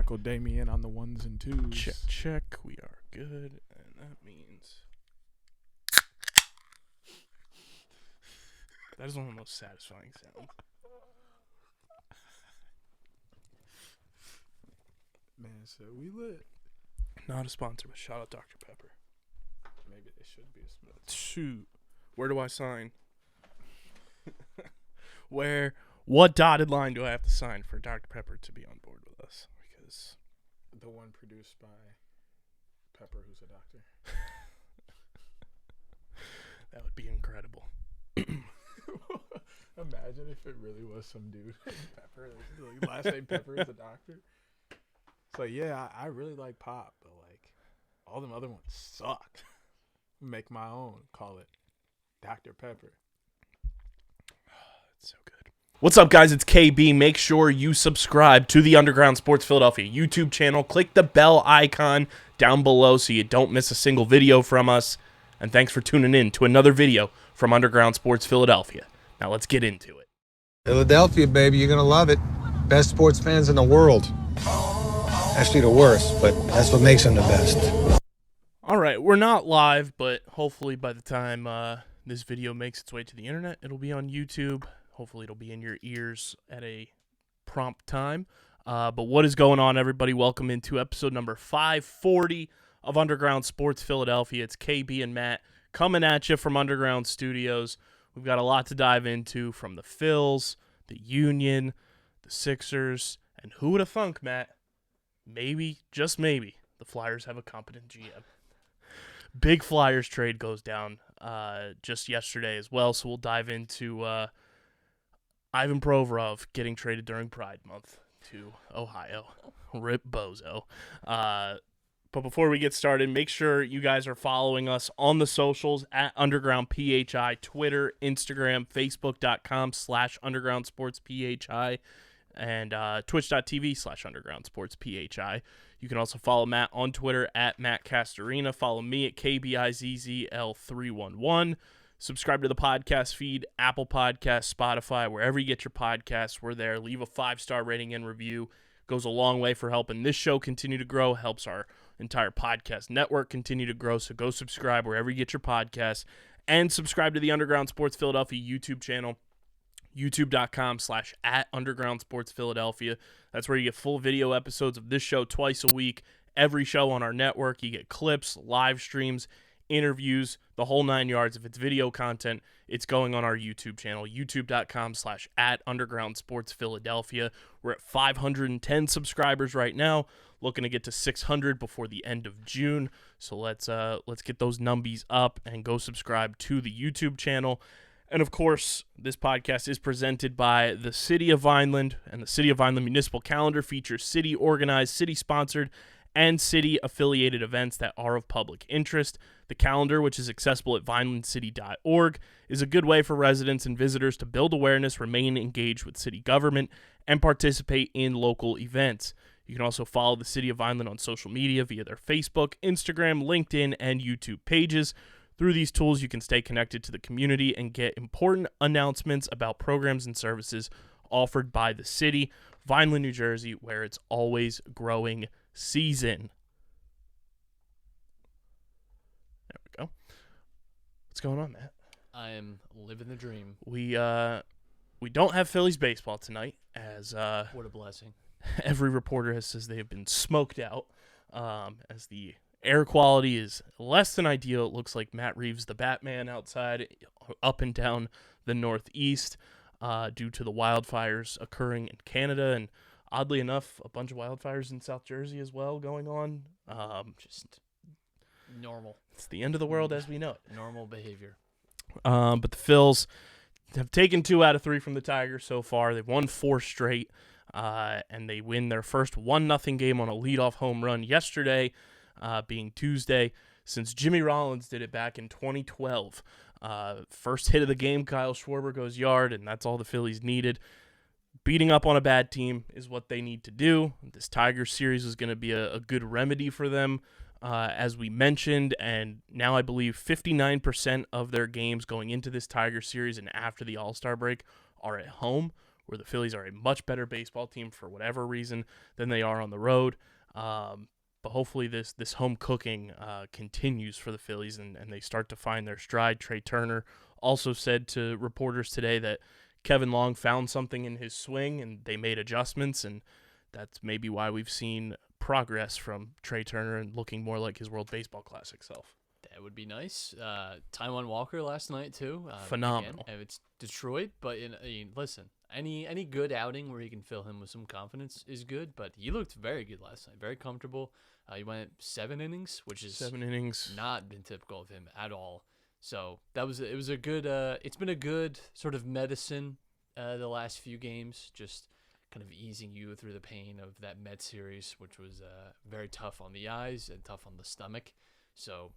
Uncle Damien on the ones and twos. Check. We are good, and that means that is one of the most satisfying sounds. Man, so we lit. Not a sponsor, but shout out Dr. Pepper. Maybe they should be a sponsor. Shoot. Where do I sign? What dotted line do I have to sign for Dr. Pepper to be on board with us? Because the one produced by Pepper, who's a doctor. That would be incredible. Imagine if it really was some dude Pepper, like last name Pepper is a doctor. It's like, yeah, I really like pop, but like all them other ones suck. Make my own. Call it Dr. Pepper. It's so good. What's up, guys? It's KB. Make sure you subscribe to the Underground Sports Philadelphia YouTube channel. Click the bell icon down below so you don't miss a single video from us. And thanks for tuning in to another video from Underground Sports Philadelphia. Now let's get into it. Philadelphia, baby, you're going to love it. Best sports fans in the world. Actually, the worst, but that's what makes them the best. All right, we're not live, but hopefully by the time this video makes its way to the internet, it'll be on YouTube. Hopefully it'll be in your ears at a prompt time. But what is going on, everybody? Welcome into episode number 540 of Underground Sports Philadelphia. It's KB and Matt coming at you from Underground Studios. We've got a lot to dive into, from the Phils, the Union, the Sixers, and who would have thunk, Matt? Maybe, just maybe, the Flyers have a competent GM. Big Flyers trade goes down just yesterday as well, so we'll dive into Ivan Provorov getting traded during Pride Month to Ohio. Rip Bozo. But before we get started, make sure you guys are following us on the socials at Underground PHI, Twitter, Instagram, Facebook.com/UndergroundSportsPHI, and Twitch.tv/UndergroundSportsPHI. You can also follow Matt on Twitter at Matt Castorina. Follow me at KBIZZL311. Subscribe to the podcast feed, Apple Podcasts, Spotify, wherever you get your podcasts. We're there. Leave a 5-star rating and review. Goes a long way for helping this show continue to grow. Helps our entire podcast network continue to grow. So go subscribe wherever you get your podcasts. And subscribe to the Underground Sports Philadelphia YouTube channel. YouTube.com/@UndergroundSportsPhiladelphia. That's where you get full video episodes of this show twice a week. Every show on our network, you get clips, live streams, interviews, the whole 9 yards. If it's video content, it's going on our YouTube channel, youtube.com/@UndergroundSportsPhiladelphia. We're at 510 subscribers right now, looking to get to 600 before the end of June. So let's get those numbies up and go subscribe to the YouTube channel. And, of course, this podcast is presented by the City of Vineland, and the City of Vineland Municipal Calendar features city-organized, city-sponsored, and city-affiliated events that are of public interest. The calendar, which is accessible at vinelandcity.org, is a good way for residents and visitors to build awareness, remain engaged with city government, and participate in local events. You can also follow the City of Vineland on social media via their Facebook, Instagram, LinkedIn, and YouTube pages. Through these tools, you can stay connected to the community and get important announcements about programs and services offered by the city. Vineland, New Jersey, where it's always growing season. There we go. What's going on, Matt? I am living the dream. We don't have Phillies baseball tonight, as What a blessing. every reporter says they have been smoked out, as the air quality is less than ideal. It looks like Matt Reeves, the Batman, outside, up and down the Northeast, due to the wildfires occurring in Canada, and oddly enough, a bunch of wildfires in South Jersey as well going on. Just Normal. it's the end of the world as we know it. Normal behavior. But the Phils have taken 2 out of 3 from the Tigers so far. They've won 4 straight, and they win their first 1-0 game on a leadoff home run yesterday, being Tuesday, since Jimmy Rollins did it back in 2012. First hit of the game, Kyle Schwarber goes yard, and that's all the Phillies needed. Beating up on a bad team is what they need to do. This Tigers series is going to be a good remedy for them, as we mentioned, and now I believe 59% of their games going into this Tigers series and after the All-Star break are at home, where the Phillies are a much better baseball team for whatever reason than they are on the road. But hopefully this home cooking continues for the Phillies and they start to find their stride. Trey Turner also said to reporters today that Kevin Long found something in his swing and they made adjustments, and that's maybe why we've seen progress from Trey Turner and looking more like his World Baseball Classic self. That would be nice. Taijuan Walker last night too. Phenomenal. Again, it's Detroit, but listen, any good outing where you can fill him with some confidence is good. But he looked very good last night, very comfortable. He went 7 innings, which is 7 innings, not been typical of him at all. So it was a good. It's been a good sort of medicine the last few games, just kind of easing you through the pain of that Mets series, which was very tough on the eyes and tough on the stomach. So.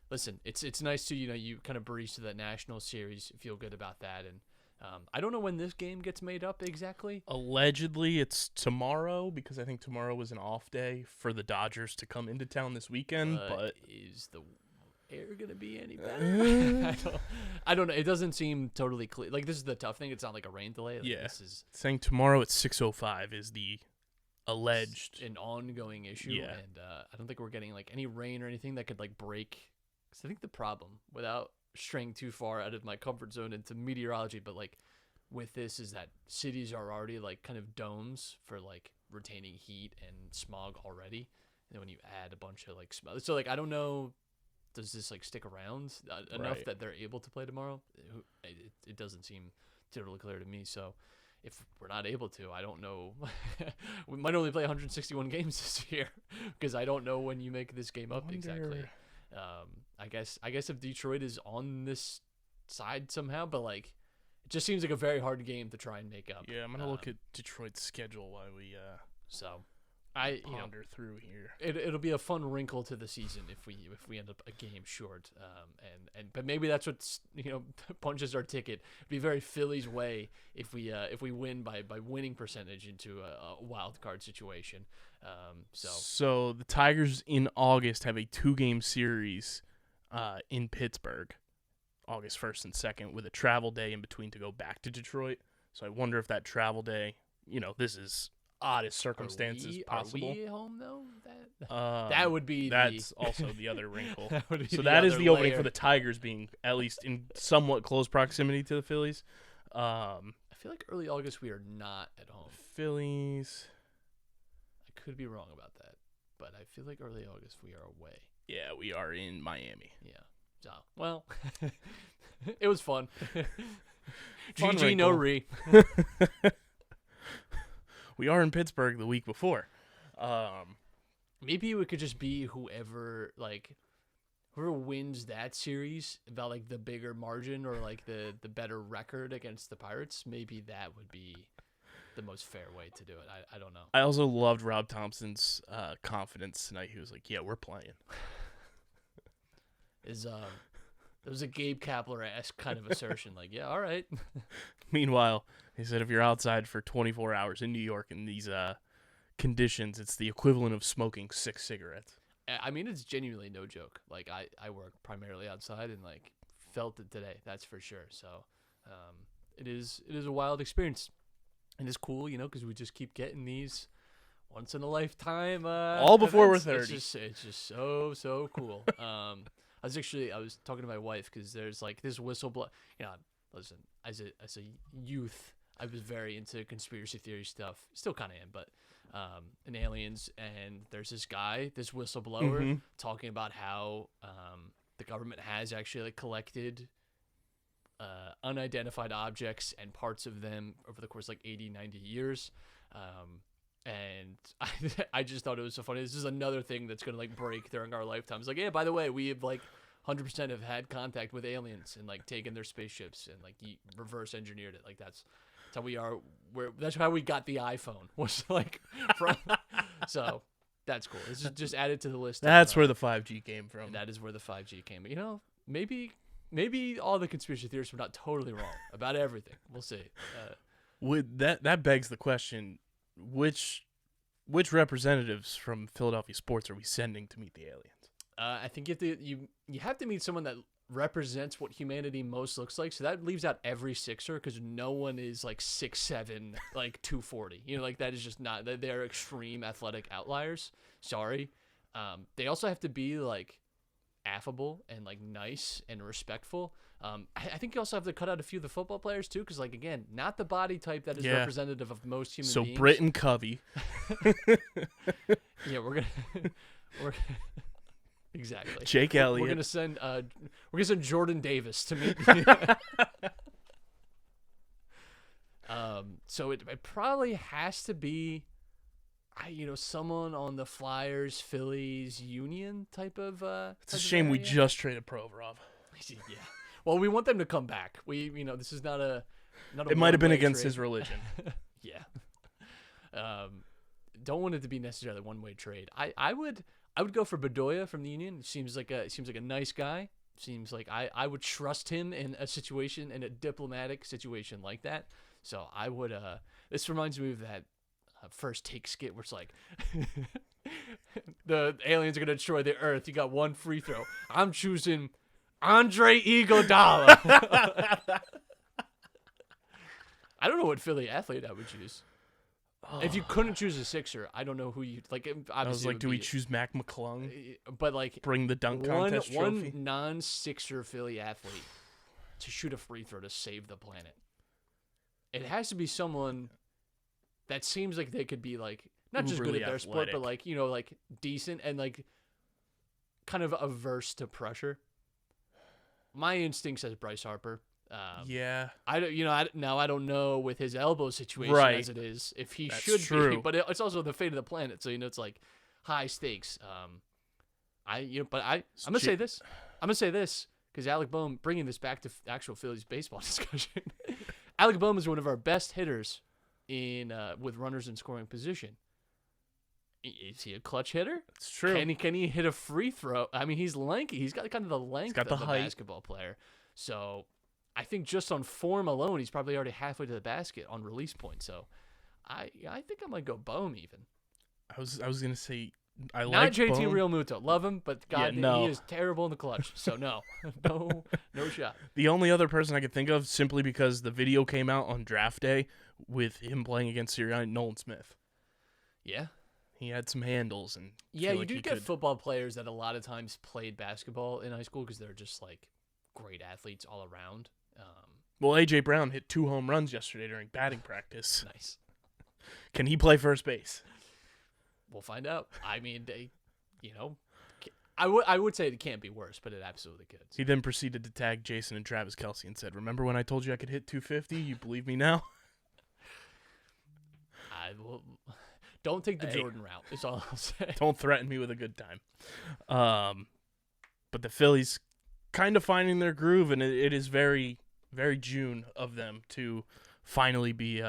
Listen, it's nice to, you kind of breeze to that national series, feel good about that. And I don't know when this game gets made up exactly. Allegedly, it's tomorrow because I think tomorrow was an off day for the Dodgers to come into town this weekend. But is the air going to be any better? I don't know. It doesn't seem totally clear. Like, this is the tough thing. It's not like a rain delay. Like, yeah. This is saying tomorrow at 6:05 is the alleged. An ongoing issue. Yeah. And I don't think we're getting, like, any rain or anything that could, like, break. Because I think the problem, without straying too far out of my comfort zone into meteorology, but like with this is that cities are already like kind of domes for like retaining heat and smog already. And then when you add a bunch of like smog, so like I don't know, does this like stick around enough that they're able to play tomorrow? It doesn't seem totally clear to me. So if we're not able to, I don't know. We might only play 161 games this year because I don't know when you make this game up exactly. I guess if Detroit is on this side somehow, but like it just seems like a very hard game to try and make up. Yeah, I'm gonna look at Detroit's schedule while we ponder through here. It'll be a fun wrinkle to the season if we end up a game short. But maybe that's what punches our ticket. It'd be very Phillies way if we win by winning percentage into a wild card situation. So the Tigers in August have a 2-game series in Pittsburgh, August 1st and 2nd, with a travel day in between to go back to Detroit. So I wonder if that travel day, this is oddest circumstances possible. Are we at home though? That would be. That's also the other wrinkle. That is the opening for the Tigers being at least in somewhat close proximity to the Phillies. I feel like early August we are not at home. Phillies. I could be wrong about that, but I feel like early August we are away. Yeah, we are in Miami. Yeah. So, well, it was fun. Fun GG, wrinkle. no re. We are in Pittsburgh the week before. Maybe it could just be whoever wins that series about like the bigger margin or like the better record against the Pirates. Maybe that would be the most fair way to do it. I don't know. I also loved Rob Thompson's confidence tonight. He was like, "Yeah, we're playing." There was a Gabe Kapler-esque kind of assertion, like, "Yeah, all right." Meanwhile, he said, "If you're outside for 24 hours in New York in these conditions, it's the equivalent of smoking 6 cigarettes." I mean, it's genuinely no joke. Like, I work primarily outside and like felt it today. That's for sure. So, it is a wild experience. And it's cool, because we just keep getting these once in a lifetime. All before events. we're 30. It's just so cool. I was talking to my wife because there's like this whistleblower. Listen, as a youth, I was very into conspiracy theory stuff. Still kind of am, but and aliens. And there's this guy, this whistleblower, talking about how the government has actually like collected unidentified objects and parts of them over the course of like 80, 90 years. And I just thought it was so funny. This is another thing that's going to like break during our lifetimes. Like, yeah, by the way, we have like 100% have had contact with aliens and like taken their spaceships and like reverse engineered it. Like that's how we are. That's how we got the iPhone was like from. So that's cool. It's just added to the list. That's where the 5G came from. That is where the 5G came. Maybe all the conspiracy theorists were not totally wrong about everything. We'll see. That begs the question: which representatives from Philadelphia sports are we sending to meet the aliens? I think you have to meet someone that represents what humanity most looks like. So that leaves out every Sixer because no one is like 6'7", like 240. You know, like that is just not. They're extreme athletic outliers. Sorry. They also have to be like affable and like nice and respectful. I think you also have to cut out a few of the football players too, because like again, not the body type that is representative of most human beings. So Britt and Covey. Yeah, we're exactly. Jake Elliott. We're gonna send Jordan Davis to meet. So it probably has to be, someone on the Flyers, Phillies, Union type of. It's a shame we just traded Provorov. Yeah. Well, we want them to come back. This is not a. It might have been against trade. His religion. Yeah. Don't want it to be necessarily a one-way trade. I would go for Bedoya from the Union. Seems like a nice guy. Seems like I would trust him in a diplomatic situation like that. So I would. This reminds me of that first take skit where it's like, the aliens are gonna destroy the Earth. You got one free throw. I'm choosing Andre Iguodala. I don't know what Philly athlete I would choose. If you couldn't choose a Sixer, I don't know who you like. Obviously, I was like, do we choose Mac McClung? But like, bring the dunk contest trophy. One non-Sixer Philly athlete to shoot a free throw to save the planet. It has to be someone that seems like they could be like not just good at their sport, but like like decent and like kind of averse to pressure. My instinct says Bryce Harper. Yeah. I don't know with his elbow situation as it is if he should be, but it's also the fate of the planet. So it's like high stakes. I'm gonna say this. I'm gonna say this because Alec Boehm, bringing this back to actual Phillies baseball discussion. Alec Boehm is one of our best hitters in with runners in scoring position. Is he a clutch hitter? It's true. Can he hit a free throw? I mean, he's lanky. He's got kind of the length of a basketball player. So I think just on form alone, he's probably already halfway to the basket on release point. So I think I might go Boehm even. I was gonna say I not like JT Boehm. Realmuto. Love him, but God, he is terrible in the clutch. So no shot. The only other person I could think of, simply because the video came out on draft day with him playing against Sirianni, Nolan Smith. Yeah. He had some handles, and you do get football players that a lot of times played basketball in high school because they're just like great athletes all around. Well, A.J. Brown hit 2 home runs yesterday during batting practice. Nice. Can he play first base? We'll find out. I mean, I would say it can't be worse, but it absolutely could. He then proceeded to tag Jason and Travis Kelce and said, "Remember when I told you I could hit 250? You believe me now?" I will. Don't take the Jordan route. Is all I'll say. Don't threaten me with a good time. But the Phillies kind of finding their groove, and it is very, very June of them to finally be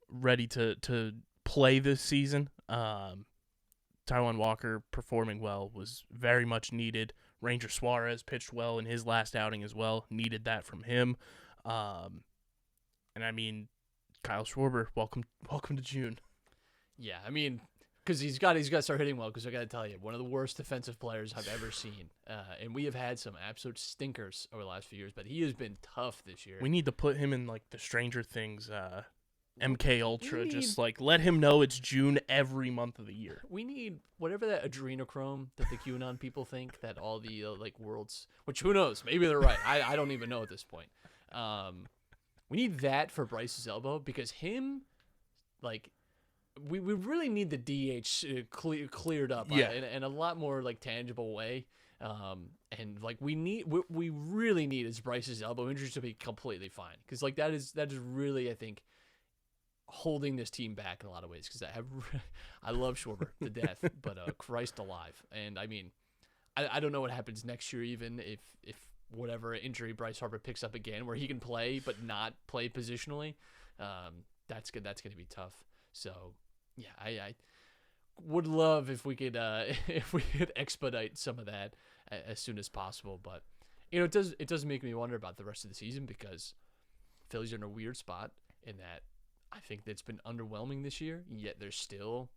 ready to play this season. Taijuan Walker performing well was very much needed. Ranger Suarez pitched well in his last outing as well. Needed that from him. And I mean, Kyle Schwarber, welcome to June. Yeah, I mean, because he's got to start hitting well. Because I got to tell you, one of the worst defensive players I've ever seen, and we have had some absolute stinkers over the last few years. But he has been tough this year. We need to put him in like the Stranger Things, MK Ultra. Just like let him know it's June every month of the year. We need whatever that adrenochrome that the QAnon people think that all the worlds, which who knows, maybe they're right. I don't even know at this point. We need that for Bryce's elbow because him, like. We really need the DH cleared up in a lot more like tangible way, and like we really need is Bryce's elbow injury to be completely fine because like that is really I think holding this team back in a lot of ways because I love Schwarber to death but Christ alive, and I mean I don't know what happens next year even if whatever injury Bryce Harper picks up again where he can play but not play positionally, that's gonna be tough. So. Yeah, I would love if we could expedite some of that as soon as possible. But it does make me wonder about the rest of the season because Phillies are in a weird spot in that I think that's been underwhelming this year. Yet they're still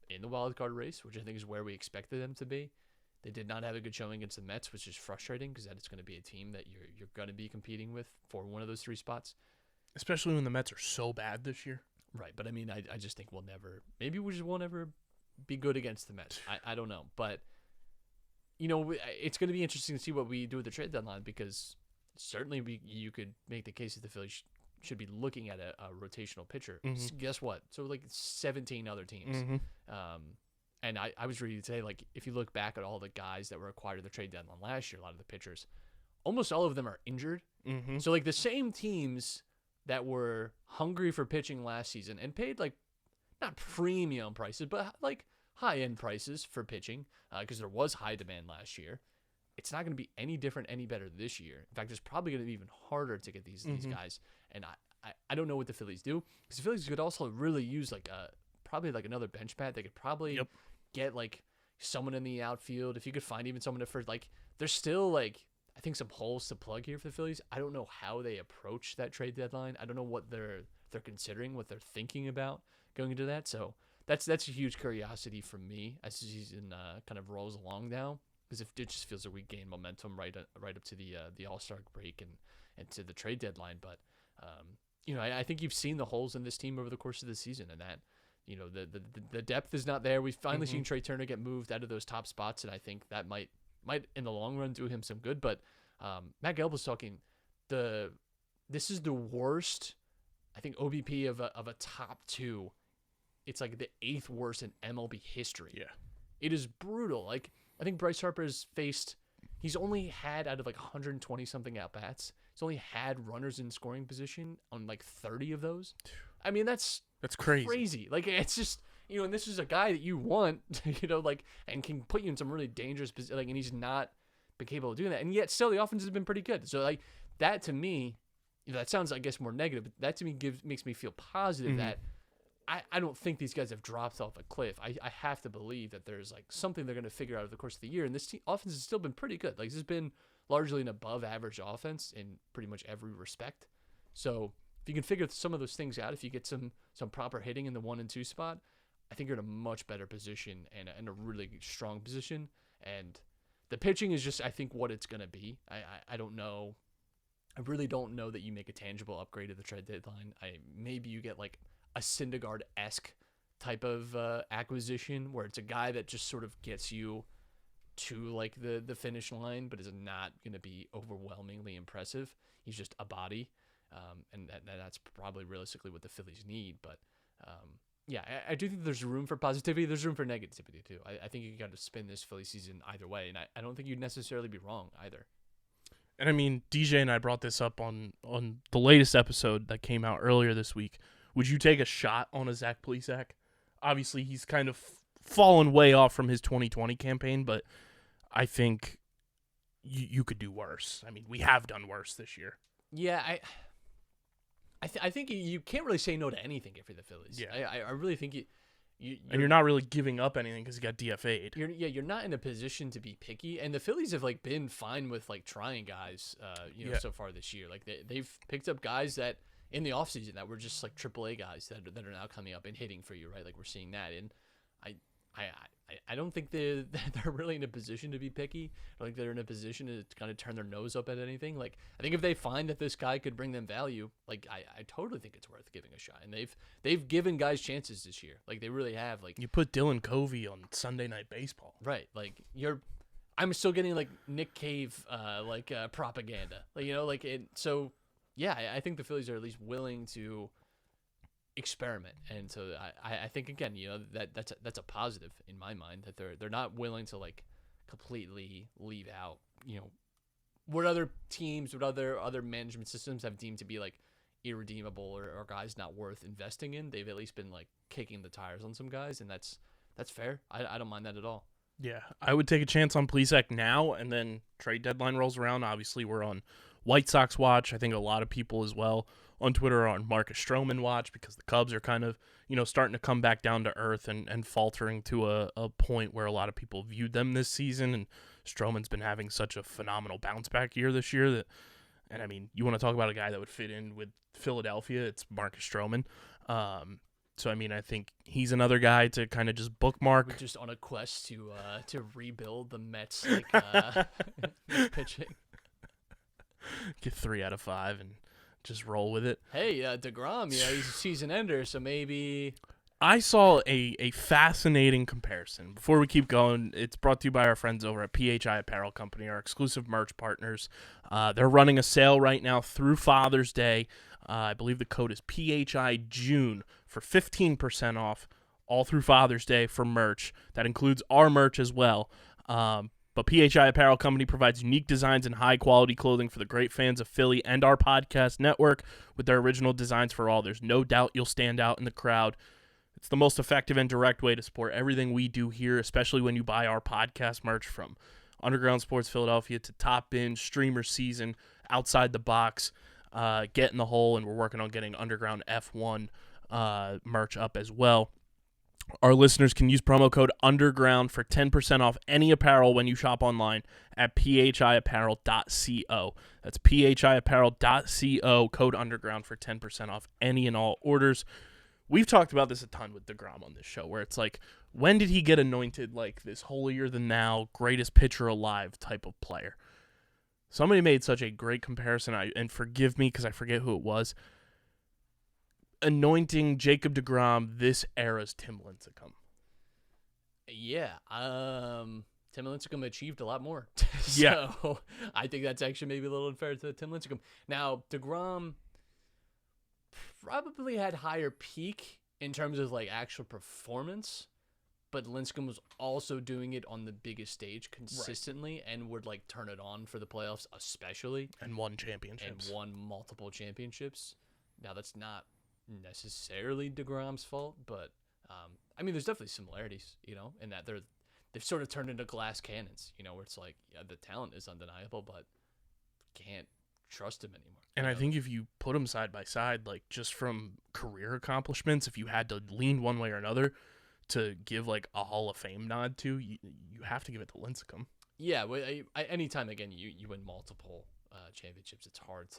in the wild card race, which I think is where we expected them to be. They did not have a good showing against the Mets, which is frustrating because that is going to be a team that you're going to be competing with for one of those 3 spots. Especially when the Mets are so bad this year. Right, but I mean, I just think maybe we just won't ever be good against the Mets. I don't know, but it's going to be interesting to see what we do with the trade deadline because certainly you could make the case that the Phillies should be looking at a rotational pitcher. Mm-hmm. Guess what? So like 17 other teams. Mm-hmm. And I was ready to say, like, if you look back at all the guys that were acquired at the trade deadline last year, a lot of the pitchers, almost all of them are injured. Mm-hmm. So like the same teams that were hungry for pitching last season and paid like not premium prices, but like high-end prices for pitching because there was high demand last year. It's not going to be any different, any better this year. In fact, it's probably going to be even harder to get these guys. And I don't know what the Phillies do because the Phillies could also really use probably like another bench bat. They could probably get like someone in the outfield if you could find even someone at first. Like there's still like I think some holes to plug here for the Phillies. I don't know how they approach that trade deadline. I don't know what they're considering, what they're thinking about going into that. So that's a huge curiosity for me as the season kind of rolls along now. Because it just feels like we gain momentum right up to the All-Star break and to the trade deadline. But I think you've seen the holes in this team over the course of the season, and that the depth is not there. We've finally seen Trey Turner get moved out of those top spots, and I think that might in the long run do him some good. But Matt Gelb was talking this is the worst I think OBP of a top 2. It's like the 8th worst in MLB history. Yeah, it is brutal. Like. I think Bryce Harper he's only had out of like 120 something at bats. He's only had runners in scoring position on like 30 of those. I mean, that's crazy. Like it's just, and this is a guy that you want, and can put you in some really dangerous position. Like, and he's not been capable of doing that. And yet still the offense has been pretty good. So like that to me, that sounds, I guess, more negative, but that to me makes me feel positive that I don't think these guys have dropped off a cliff. I have to believe that there's like something they're going to figure out over the course of the year. And this offense has still been pretty good. Like this has been largely an above average offense in pretty much every respect. So if you can figure some of those things out, if you get some proper hitting in the 1 and 2 spot, I think you're in a much better position and a really strong position. And the pitching is just, I think, what it's going to be. I don't know. I really don't know that you make a tangible upgrade at the trade deadline. Maybe you get like a Syndergaard-esque type of acquisition where it's a guy that just sort of gets you to like the finish line, but is not going to be overwhelmingly impressive. He's just a body, and that's probably realistically what the Phillies need. But I do think there's room for positivity. There's room for negativity too. I think you got to spin this Philly season either way, and I don't think you'd necessarily be wrong either. And I mean, DJ and I brought this up on the latest episode that came out earlier this week. Would you take a shot on a Zach Plesac? Obviously, he's kind of fallen way off from his 2020 campaign, but I think you could do worse. I mean, we have done worse this year. Yeah, I think you can't really say no to anything if you're the Phillies. Yeah. I really think you're not really giving up anything because you got DFA'd. You're not in a position to be picky, and the Phillies have like been fine with like trying guys, so far this year. Like they've picked up guys that in the offseason that were just like AAA guys that are now coming up and hitting for you, right? Like we're seeing that, and I don't think they're really in a position to be picky. I don't think they're in a position to kind of turn their nose up at anything. Like I think if they find that this guy could bring them value, like I totally think it's worth giving a shot. And they've given guys chances this year. Like they really have. Like you put Dylan Covey on Sunday Night Baseball, right? Like I'm still getting like Nick Cave propaganda. So yeah, I think the Phillies are at least willing to experiment, and so I think again, that's a positive in my mind that they're not willing to like completely leave out what other teams, what other management systems have deemed to be like irredeemable or guys not worth investing in. They've at least been like kicking the tires on some guys, and that's fair. I don't mind that at all. Yeah, I would take a chance on Plesac now, and then trade deadline rolls around. Obviously, we're on White Sox watch. I think a lot of people as well on Twitter are on Marcus Stroman watch because the Cubs are kind of, starting to come back down to earth and faltering to a point where a lot of people viewed them this season. And Stroman's been having such a phenomenal bounce back year this year you want to talk about a guy that would fit in with Philadelphia, it's Marcus Stroman. So I mean, I think he's another guy to kind of just bookmark. We're just on a quest to rebuild the Mets pitching. Get 3 out of 5 and just roll with it. Hey, DeGrom, he's a season ender, so maybe. I saw a fascinating comparison. Before we keep going, it's brought to you by our friends over at PHI Apparel Company, our exclusive merch partners. They're running a sale right now through Father's Day. I believe the code is PHI June for 15% off all through Father's Day for merch. That includes our merch as well. But PHI Apparel Company provides unique designs and high-quality clothing for the great fans of Philly and our podcast network with their original designs for all. There's no doubt you'll stand out in the crowd. It's the most effective and direct way to support everything we do here, especially when you buy our podcast merch, from Underground Sports Philadelphia to Top Binge, Streamer Season, Outside the Box, Get in the Hole, and we're working on getting Underground F1 merch up as well. Our listeners can use promo code UNDERGROUND for 10% off any apparel when you shop online at phiapparel.co. That's phiapparel.co, code UNDERGROUND for 10% off any and all orders. We've talked about this a ton with DeGrom on this show, where it's like, when did he get anointed like this holier-than-thou, greatest pitcher alive type of player? Somebody made such a great comparison, and forgive me because I forget who it was, anointing Jacob DeGrom this era's Tim Lincecum. Yeah, Tim Lincecum achieved a lot more. Yeah. So I think that's actually maybe a little unfair to Tim Lincecum. Now, DeGrom probably had higher peak in terms of like actual performance, but Lincecum was also doing it on the biggest stage consistently, and would like turn it on for the playoffs especially, And won championships. and won multiple championships. Now that's not necessarily DeGrom's fault, but I mean, there's definitely similarities, in that they've sort of turned into glass cannons, where it's like, yeah, the talent is undeniable, but can't trust him anymore. And I think if you put them side by side, like just from career accomplishments, if you had to lean one way or another to give like a Hall of Fame nod to, you have to give it to Lincecum. Yeah, anytime again you win multiple championships, it's hard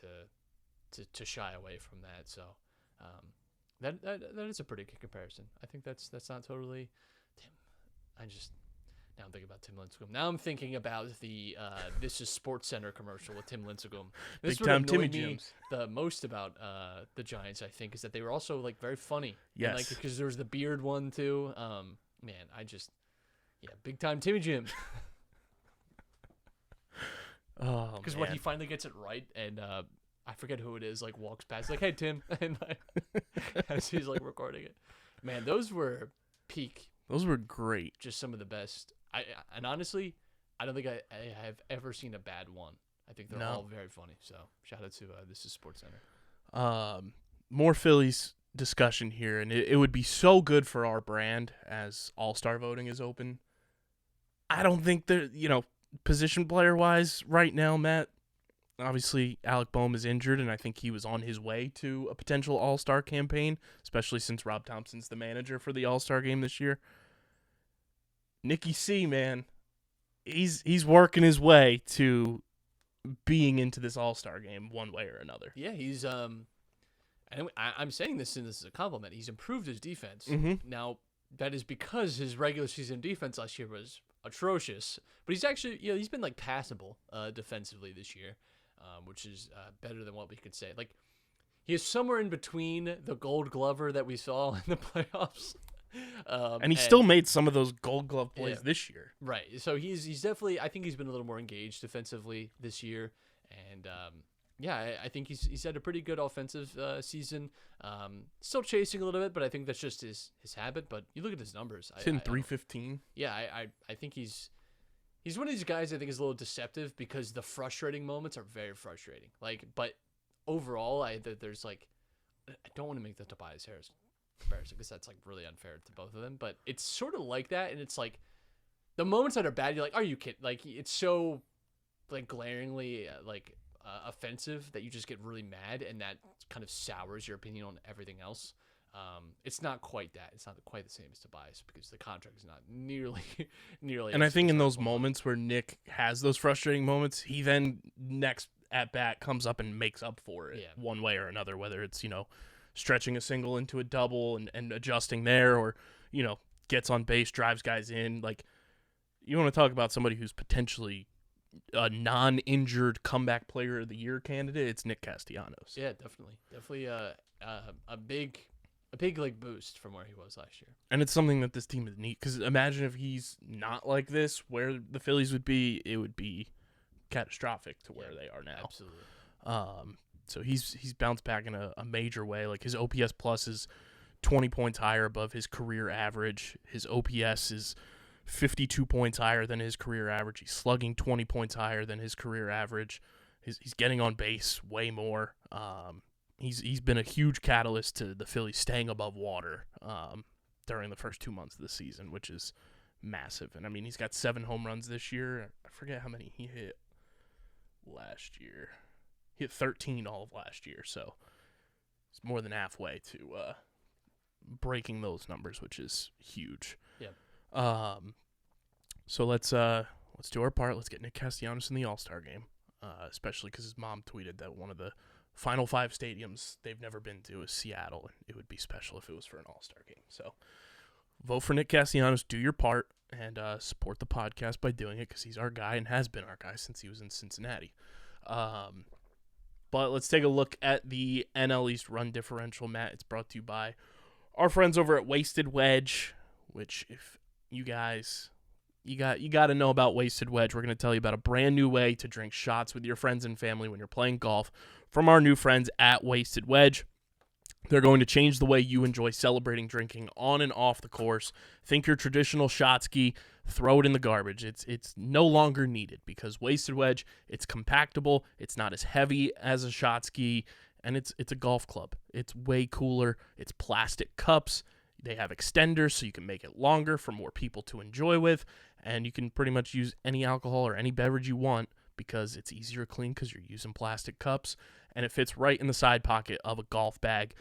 to shy away from that. So that is a pretty good comparison. I think that's not totally. Now I'm thinking about Tim Lincecum. Now I'm thinking about the This Is Sports Center commercial with Tim Lincecum. This Big time would Timmy annoy me Jims. the most about the Giants, I think, is that they were also like very funny. Yes. And, like, because there was the beard one too. Big time Timmy Jim. Oh, Because when he finally gets it right, and I forget who it is, like walks past, like, "Hey Tim," and like, as he's like recording it. Man, those were peak. Those were great. Just some of the best. And honestly, I don't think I have ever seen a bad one. I think they're all very funny. So shout out to This Is Sports Center. More Phillies discussion here, and it would be so good for our brand as All-Star voting is open. I don't think that, position player wise right now, Matt, obviously Alec Boehm is injured, and I think he was on his way to a potential All-Star campaign, especially since Rob Thompson's the manager for the All-Star game this year. Nicky C, man, he's working his way to being into this All-Star game one way or another. Yeah, he's and I'm saying this as a compliment. He's improved his defense. Mm-hmm. Now, that is because his regular season defense last year was atrocious, but he's actually, he's been like passable defensively this year, which is better than what we could say. Like, he is somewhere in between the Gold Glover that we saw in the playoffs. And he still made some of those Gold Glove plays this year. Right. So he's definitely, I think he's been a little more engaged defensively this year. And I think he's had a pretty good offensive season. Still chasing a little bit, but I think that's just his habit. But you look at his numbers. He's hitting 315. Yeah, I think he's one of these guys I think is a little deceptive because the frustrating moments are very frustrating. Like, but overall, there's like, I don't want to make the Tobias Harris comparison because that's like really unfair to both of them, but it's sort of like that. And it's like the moments that are bad, you're like, are you kidding? Like, it's so like glaringly offensive that you just get really mad, and that kind of sours your opinion on everything else. It's not quite that. It's not quite the same as Tobias because the contract is not nearly. And I think in those moments where Nick has those frustrating moments, he then next at bat comes up and makes up for it one way or another, whether it's, stretching a single into a double and adjusting there, or, gets on base, drives guys in. Like, you want to talk about somebody who's potentially a non-injured comeback player of the year candidate, it's Nick Castellanos. Yeah, definitely a big like boost from where he was last year. And it's something that this team is neat, because imagine if he's not like this, where the Phillies would be, it would be catastrophic to where they are now. Absolutely. So he's bounced back in a major way. Like, his OPS plus is 20 points higher above his career average. His OPS is 52 points higher than his career average. He's slugging 20 points higher than his career average. He's getting on base way more. He's been a huge catalyst to the Phillies staying above water during the first 2 months of the season, which is massive. And, I mean, he's got 7 home runs this year. I forget how many he hit last year. He hit 13 all of last year, so it's more than halfway to breaking those numbers, which is huge. Yeah. So let's do our part. Let's get Nick Castellanos in the All-Star game, especially because his mom tweeted that one of the Final 5 stadiums they've never been to is Seattle, and it would be special if it was for an All-Star game. So vote for Nick Castellanos, do your part, and support the podcast by doing it, because he's our guy and has been our guy since he was in Cincinnati. But let's take a look at the NL East run differential, Matt. It's brought to you by our friends over at Wasted Wedge, which, if you guys, you got to know about Wasted Wedge. We're going to tell you about a brand new way to drink shots with your friends and family when you're playing golf from our new friends at Wasted Wedge. They're going to change the way you enjoy celebrating drinking on and off the course. Think your traditional shot ski, throw it in the garbage. It's no longer needed, because Wasted Wedge, it's compactable, it's not as heavy as a shot ski, and it's a golf club. It's way cooler. It's plastic cups. They have extenders so you can make it longer for more people to enjoy with, and you can pretty much use any alcohol or any beverage you want, because it's easier to clean because you're using plastic cups, and it fits right in the side pocket of a golf bag.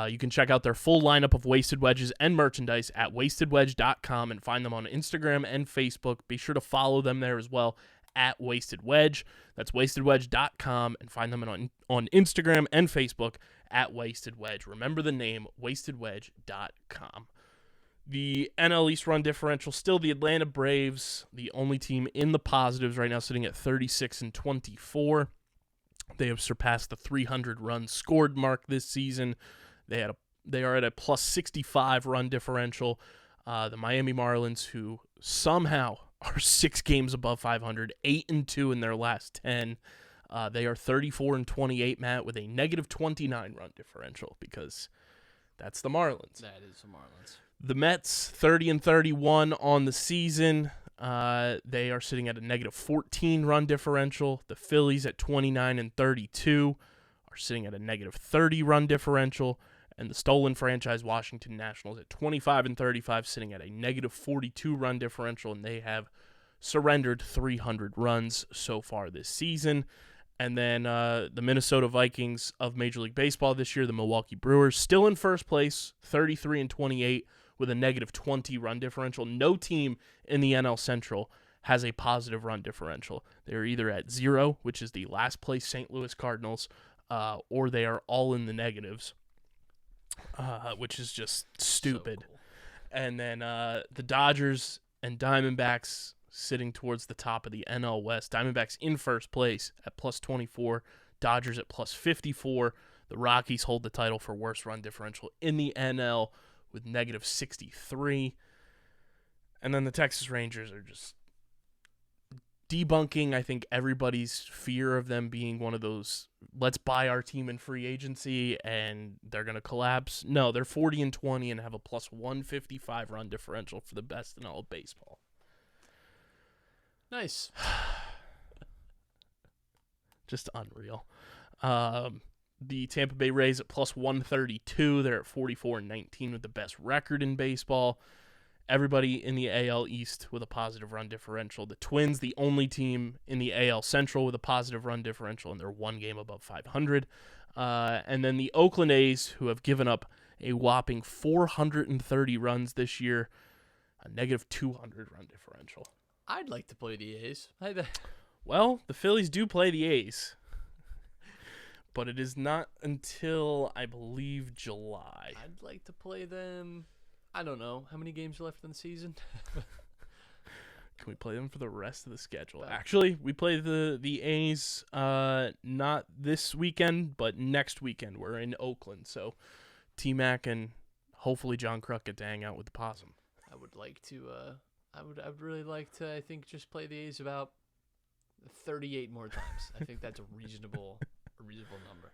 You can check out their full lineup of Wasted Wedges and merchandise at wastedwedge.com and find them on Instagram and Facebook. Be sure to follow them there as well, at Wasted Wedge. That's wastedwedge.com, and find them on Instagram and Facebook at Wasted Wedge. Remember the name, wastedwedge.com. The NL East run differential, still the Atlanta Braves, the only team in the positives right now, sitting at 36-24. They have surpassed the 300 runs scored mark this season. They are at a plus 65 run differential. The Miami Marlins, who somehow are 6 games above 500, 8-2 in their last 10. They are 34-28, Matt, with a negative 29 run differential, because that's the Marlins. That is the Marlins. The Mets, 30-31 on the season. They are sitting at a negative 14 run differential. The Phillies at 29-32 are sitting at a negative 30 run differential. And the stolen franchise Washington Nationals at 25-35, sitting at a negative 42 run differential, and they have surrendered 300 runs so far this season. And then the Minnesota Vikings of Major League Baseball this year, the Milwaukee Brewers, still in first place, 33-28, with a negative 20 run differential. No team in the NL Central has a positive run differential. They're either at 0, which is the last place St. Louis Cardinals, or they are all in the negatives, which is just stupid. So cool. And then the Dodgers and Diamondbacks sitting towards the top of the NL West. Diamondbacks in first place at plus 24, Dodgers at plus 54. The Rockies hold the title for worst run differential in the NL with negative 63. And then the Texas Rangers are just debunking, I think, everybody's fear of them being one of those, let's buy our team in free agency and they're going to collapse. No, they're 40-20 and have a plus 155 run differential for the best in all of baseball. Nice. Just unreal. The Tampa Bay Rays at plus 132. They're at 44-19 with the best record in baseball. Everybody in the AL East with a positive run differential. The Twins, the only team in the AL Central with a positive run differential, and they're 1 game above 500. And then the Oakland A's, who have given up a whopping 430 runs this year, a negative 200 run differential. I'd like to play the A's. Well, the Phillies do play the A's. but it is not until, I believe, July. I'd like to play them. I don't know. How many games are left in the season? Can we play them for the rest of the schedule? Actually, we play the A's not this weekend, but next weekend. We're in Oakland, so T-Mac and hopefully John Kruk get to hang out with the Possum. I would like to. I would really like to. I think just play the A's about 38 more times. I think that's a reasonable number.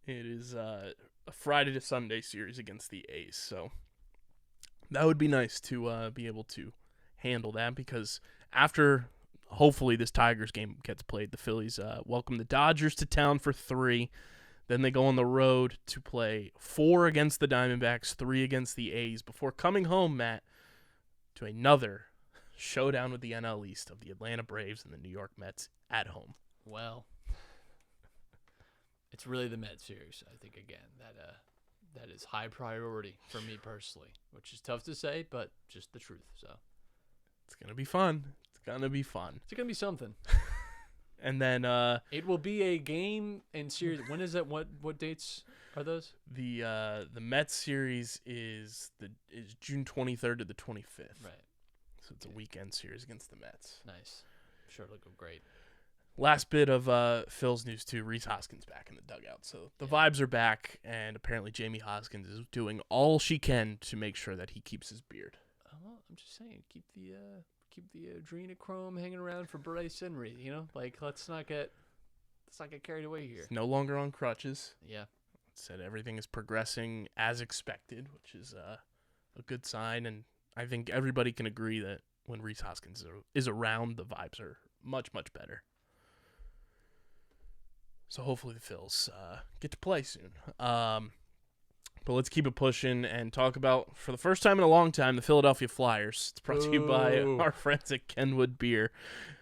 It is a Friday to Sunday series against the A's, so that would be nice to be able to handle that, because after hopefully this Tigers game gets played, the Phillies welcome the Dodgers to town for 3. Then they go on the road to play 4 against the Diamondbacks, 3 against the A's, before coming home, Matt, to another showdown with the NL East of the Atlanta Braves and the New York Mets at home. Well, it's really the Mets series, I think, again, that is high priority for me personally, which is tough to say, but just the truth. So it's going to be fun. It's going to be fun. It's going to be something. And then it will be a game and series. When is that? What dates are those? The Mets series is June 23rd to the 25th. Right. So it's a weekend series against the Mets. Nice. I'm sure it'll go great. Last bit of Phil's news too. Reese Hoskins back in the dugout, so the vibes are back, and apparently Jamie Hoskins is doing all she can to make sure that he keeps his beard. Well, I'm just saying, keep the adrenochrome hanging around for Bryce Henry. You know, like let's not get carried away here. He's no longer on crutches. Yeah. Said everything is progressing as expected, which is a good sign, and I think everybody can agree that when Reese Hoskins is around, the vibes are much, much better. So hopefully the Phils get to play soon. But let's keep it pushing and talk about, for the first time in a long time, the Philadelphia Flyers. It's brought to you by our friends at Kenwood Beer,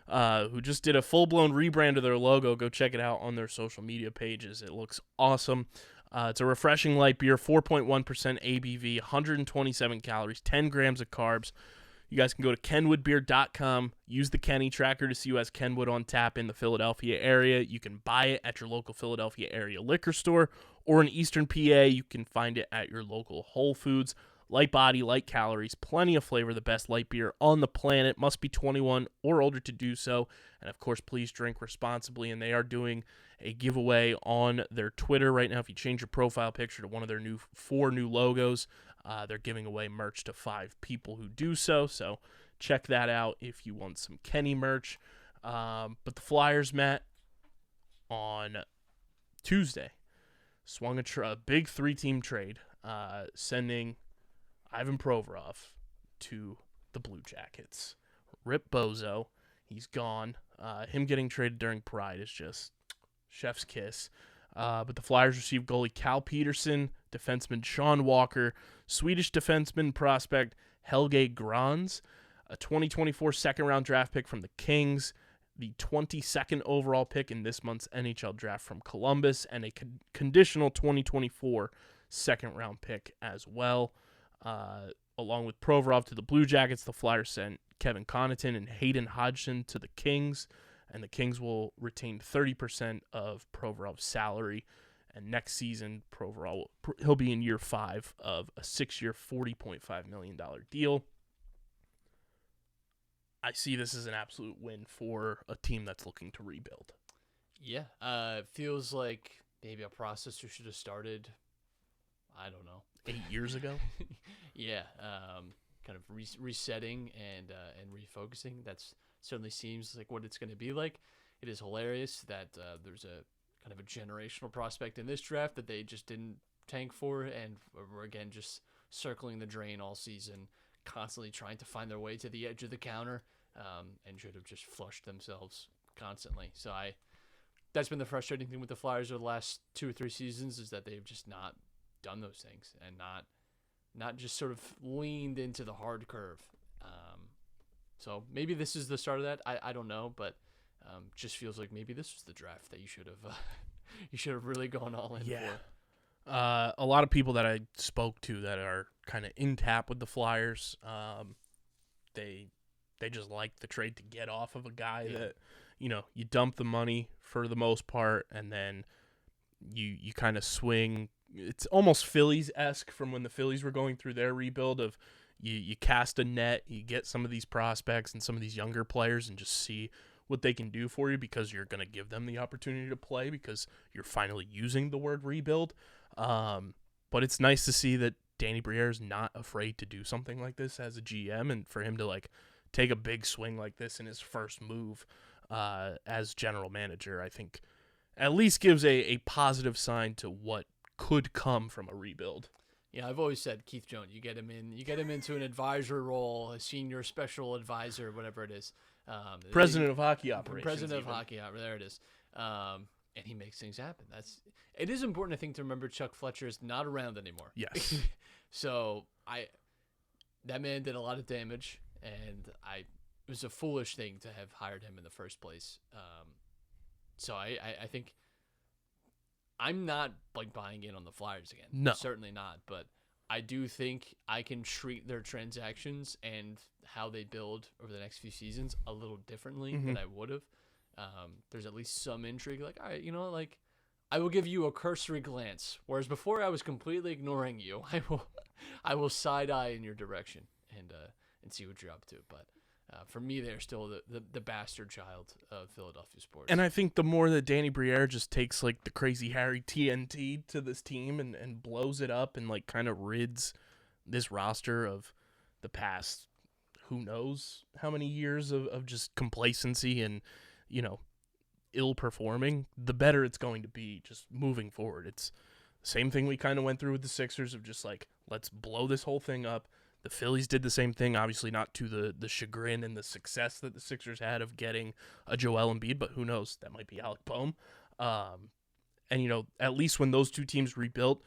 who just did a full-blown rebrand of their logo. Go check it out on their social media pages. It looks awesome. It's a refreshing light beer, 4.1% ABV, 127 calories, 10 grams of carbs. You guys can go to kenwoodbeer.com, use the Kenny tracker to see who has Kenwood on tap in the Philadelphia area. You can buy it at your local Philadelphia area liquor store, or in Eastern PA, you can find it at your local Whole Foods. Light body, light calories, plenty of flavor, the best light beer on the planet. Must be 21 or older to do so. And of course, please drink responsibly. And they are doing a giveaway on their Twitter right now. If you change your profile picture to one of their 4 new logos, they're giving away merch to 5 people who do so. So check that out if you want some Kenny merch. But the Flyers, Matt, on Tuesday, swung a big 3-team trade, sending Ivan Provorov to the Blue Jackets. Rip Bozo, he's gone. Him getting traded during Pride is just chef's kiss. But the Flyers received goalie Cal Peterson, defenseman Sean Walker, Swedish defenseman prospect Helge Grans, a 2024 second-round draft pick from the Kings, the 22nd overall pick in this month's NHL draft from Columbus, and a conditional 2024 second-round pick as well. Along with Provorov to the Blue Jackets, the Flyers sent Kevin Connaughton and Hayden Hodgson to the Kings, and the Kings will retain 30% of Provorov's salary. And next season, Provorov, he'll be in year 5 of a 6-year, $40.5 million deal. I see this as an absolute win for a team that's looking to rebuild. Yeah, it feels like maybe a process we should have started, I don't know, 8 years ago. Yeah, kind of resetting and refocusing. That's certainly seems like what it's going to be like. It is hilarious that there's a kind of a generational prospect in this draft that they just didn't tank for, and we're again just circling the drain all season, constantly trying to find their way to the edge of the counter, and should have just flushed themselves constantly. So that's been the frustrating thing with the Flyers over the last 2 or 3 seasons, is that they've just not done those things and not just sort of leaned into the hard curve. So maybe this is the start of that. I don't know, but just feels like maybe this was the draft that you should have really gone all in for. A lot of people that I spoke to that are kind of in tap with the Flyers, they just like the trade to get off of a guy that, you dump the money for the most part, and then you kind of swing. It's almost Phillies-esque from when the Phillies were going through their rebuild of you cast a net, you get some of these prospects and some of these younger players and just see what they can do for you because you're going to give them the opportunity to play because you're finally using the word rebuild. But it's nice to see that Danny Briere is not afraid to do something like this as a GM, and for him to like take a big swing like this in his first move as general manager, I think at least gives a positive sign to what could come from a rebuild. Yeah, I've always said Keith Jones. You get him into an advisor role, a senior special advisor, whatever it is. President of hockey operations. President of hockey operations. There it is. And he makes things happen. It is important, I think, to remember Chuck Fletcher is not around anymore. Yes. So that man did a lot of damage, and it was a foolish thing to have hired him in the first place. So I think I'm not like buying in on the Flyers again. No, certainly not. But I do think I can treat their transactions and how they build over the next few seasons a little differently than I would have. There's at least some intrigue. Like, all right, you know, like I will give you a cursory glance, whereas before I was completely ignoring you. I will side eye in your direction and see what you're up to. But for me, they're still the bastard child of Philadelphia sports. And I think the more that Danny Briere just takes like the crazy Harry TNT to this team and blows it up and like kind of rids this roster of the past, who knows how many years of just complacency and, you know, ill performing, the better it's going to be just moving forward. It's the same thing we kind of went through with the Sixers of just like, let's blow this whole thing up. The Phillies did the same thing, obviously not to the chagrin and the success that the Sixers had of getting a Joel Embiid, but who knows? That might be Alec Boehm. And, you know, at least when those two teams rebuilt,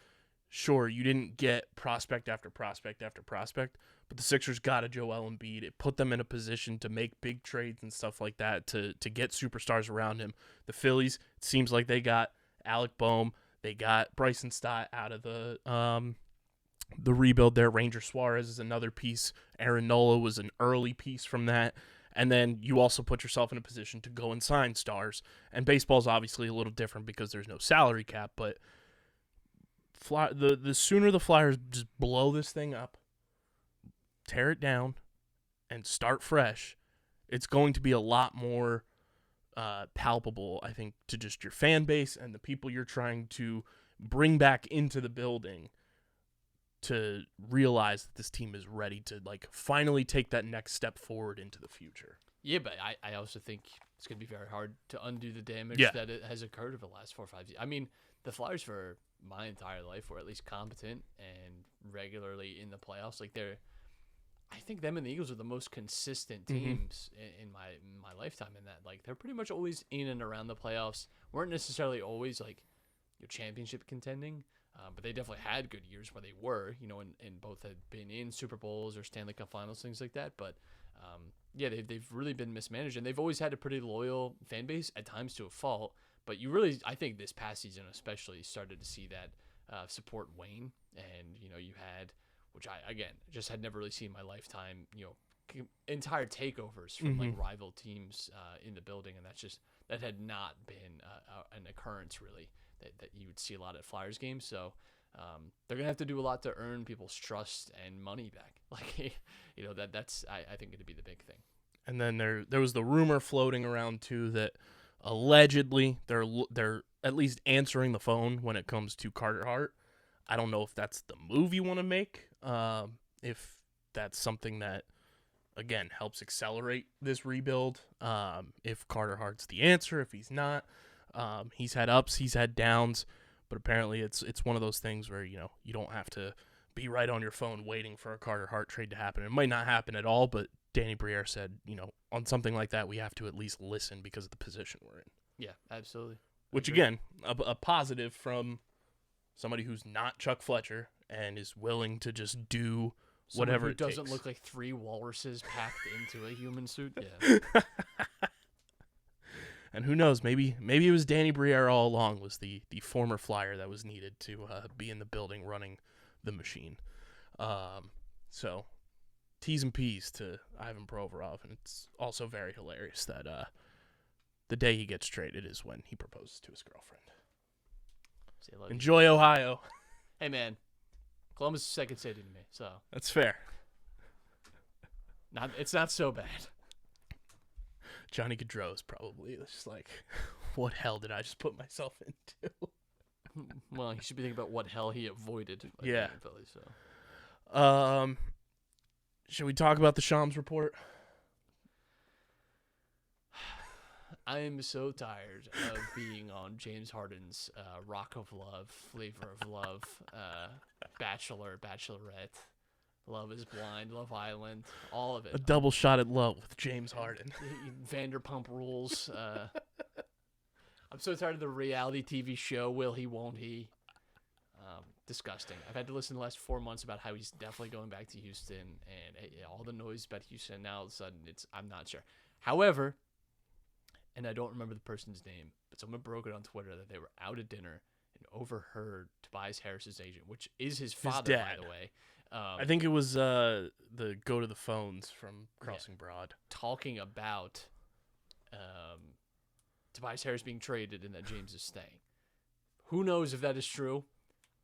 sure, you didn't get prospect after prospect after prospect, but the Sixers got a Joel Embiid. It put them in a position to make big trades and stuff like that to get superstars around him. The Phillies, it seems like they got Alec Boehm. They got Bryson Stott out of the rebuild there. Ranger Suarez is another piece. Aaron Nola was an early piece from that. And then you also put yourself in a position to go and sign stars. And baseball's obviously a little different because there's no salary cap, but the sooner the Flyers just blow this thing up, tear it down, and start fresh, it's going to be a lot more palpable, I think, to just your fan base and the people you're trying to bring back into the building to realize that this team is ready to like finally take that next step forward into the future. Yeah, but I also think it's going to be very hard to undo the damage that it has occurred over the last 4 or 5 years. I mean, the Flyers for my entire life were at least competent and regularly in the playoffs. Like I think them and the Eagles are the most consistent teams in my lifetime in that. Like they're pretty much always in and around the playoffs. Weren't necessarily always like your championship contending. But they definitely had good years where they were, you know, and both had been in Super Bowls or Stanley Cup Finals, things like that. But, yeah, they've really been mismanaged, and they've always had a pretty loyal fan base, at times to a fault. But you really, I think this past season especially, started to see that support wane. And, you know, you had, which I, again, just had never really seen in my lifetime, you know, entire takeovers from, like, rival teams in the building. And that had not been an occurrence, really. That you would see a lot at Flyers games. So they're going to have to do a lot to earn people's trust and money back. Like, you know, that's, I think, going to be the big thing. And then there was the rumor floating around, too, that allegedly they're at least answering the phone when it comes to Carter Hart. I don't know if that's the move you want to make, if that's something that, again, helps accelerate this rebuild, if Carter Hart's the answer, if he's not. He's had ups, he's had downs, but apparently it's one of those things where, you know, you don't have to be right on your phone waiting for a Carter Hart trade to happen. It might not happen at all, but Danny Briere said, you know, on something like that, we have to at least listen because of the position we're in. Yeah, absolutely. Which, again, a positive from somebody who's not Chuck Fletcher and is willing to just do whatever it takes. Doesn't look like 3 walruses packed into a human suit. Yeah. And who knows, maybe it was Danny Briere all along, was the former Flyer that was needed to be in the building running the machine. So, T's and P's to Ivan Provorov, and it's also very hilarious that the day he gets traded is when he proposes to his girlfriend. Say I love you. Enjoy Ohio. Hey, man. Columbus is second city to me, so That's fair. it's not so bad. Johnny Gaudreau's probably just like, what hell did I just put myself into? Well, he should be thinking about what hell he avoided. Yeah. In Philly, so. Should we talk about the Shams report? I am so tired of being on James Harden's Rock of Love, Flavor of Love, Bachelor, Bachelorette, Love is Blind, Love Island, all of it. A double shot at love with James Harden. Vanderpump Rules. I'm so tired of the reality TV show, Will He, Won't He? Disgusting. I've had to listen the last 4 months about how he's definitely going back to Houston, and all the noise about Houston. Now all of a sudden, I'm not sure. However, and I don't remember the person's name, but someone broke it on Twitter that they were out at dinner and overheard Tobias Harris's agent, which is his father, dad. by the way. I think it was the Go to the Phones from Crossing Broad. Talking about Tobias Harris being traded and that James is staying. Who knows if that is true?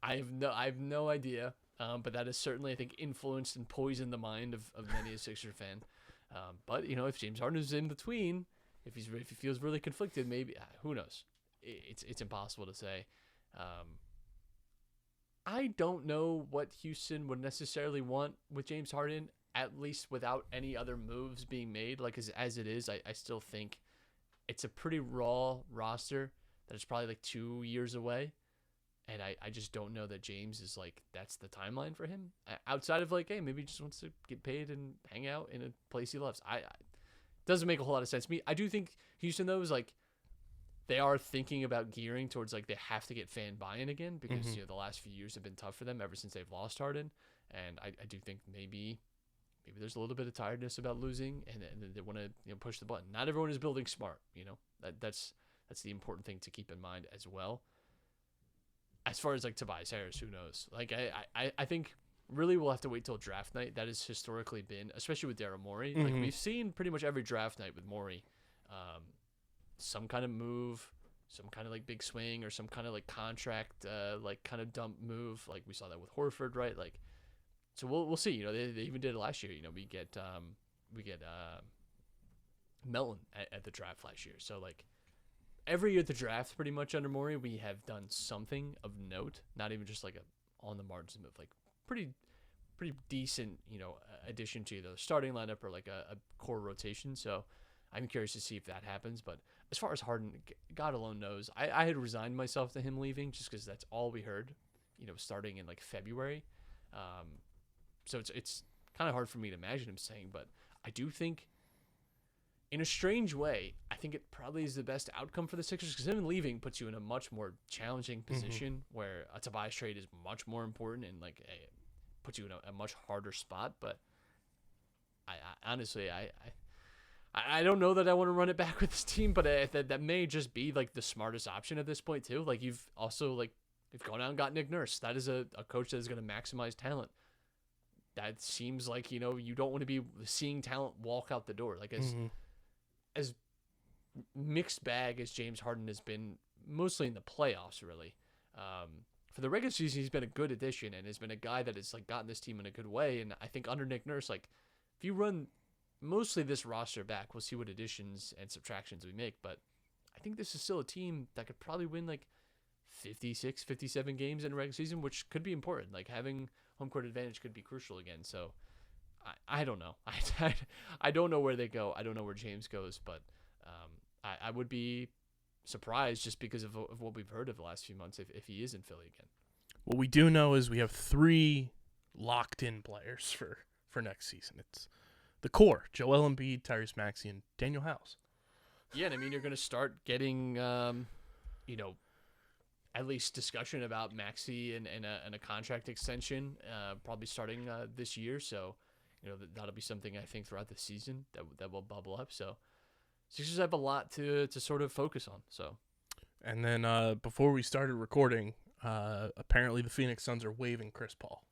I have no idea. But that has certainly, I think, influenced and poisoned the mind of many a Sixer fan. But if James Harden is in between, if he feels really conflicted, maybe who knows? It's impossible to say. I don't know what Houston would necessarily want with James Harden, at least without any other moves being made. Like as it is, I still think it's a pretty raw roster that is probably like 2 years away. And I just don't know that James is like, that's the timeline for him. Outside of like, hey, maybe he just wants to get paid and hang out in a place he loves. Doesn't make a whole lot of sense to me. I do think Houston, though, is like, they are thinking about gearing towards like they have to get fan buy-in again because the last few years have been tough for them ever since they've lost Harden. And I do think maybe there's a little bit of tiredness about losing and they want to push the button. Not everyone is building smart. That's the important thing to keep in mind as well. As far as like Tobias Harris, who knows? Like I think really we'll have to wait till draft night. That has historically been, especially with Daryl Morey. Like we've seen pretty much every draft night with Morey, some kind of move, some kind of like big swing or some kind of like contract, like kind of dump move. Like we saw that with Horford, right? Like, so we'll see. They even did it last year. We get Melton at the draft last year. So like. Every year at the draft, pretty much under Morey, we have done something of note. Not even just like a on the margins move, like pretty decent, addition to the starting lineup or like a core rotation. So I'm curious to see if that happens. But as far as Harden, God alone knows. I had resigned myself to him leaving just because that's all we heard, starting in like February. So it's kind of hard for me to imagine him saying, but I do think. In a strange way, I think it probably is the best outcome for the Sixers because him leaving puts you in a much more challenging position where a Tobias trade is much more important and like puts you in a much harder spot. But I honestly, I don't know that I want to run it back with this team, but that may just be like the smartest option at this point too. Like you've gone out and got Nick Nurse. That is a coach that is going to maximize talent. That seems like you don't want to be seeing talent walk out the door. Like as mixed bag as James Harden has been, mostly in the playoffs, really. For the regular season, he's been a good addition and has been a guy that has like gotten this team in a good way. And I think under Nick Nurse, like if you run mostly this roster back, we'll see what additions and subtractions we make. But I think this is still a team that could probably win like 56, 57 games in the regular season, which could be important. Like having home court advantage could be crucial again. So I don't know. I don't know where they go. I don't know where James goes, but I would be surprised just because of what we've heard of the last few months if he is in Philly again. What we do know is we have 3 locked-in players for next season. It's the core: Joel Embiid, Tyrese Maxey, and Daniel House. Yeah, and I mean you're going to start getting, at least discussion about Maxey and a contract extension, probably starting this year. So. That'll be something I think throughout the season that will bubble up. So Sixers have a lot to sort of focus on. So, and then before we started recording, apparently the Phoenix Suns are waiving Chris Paul.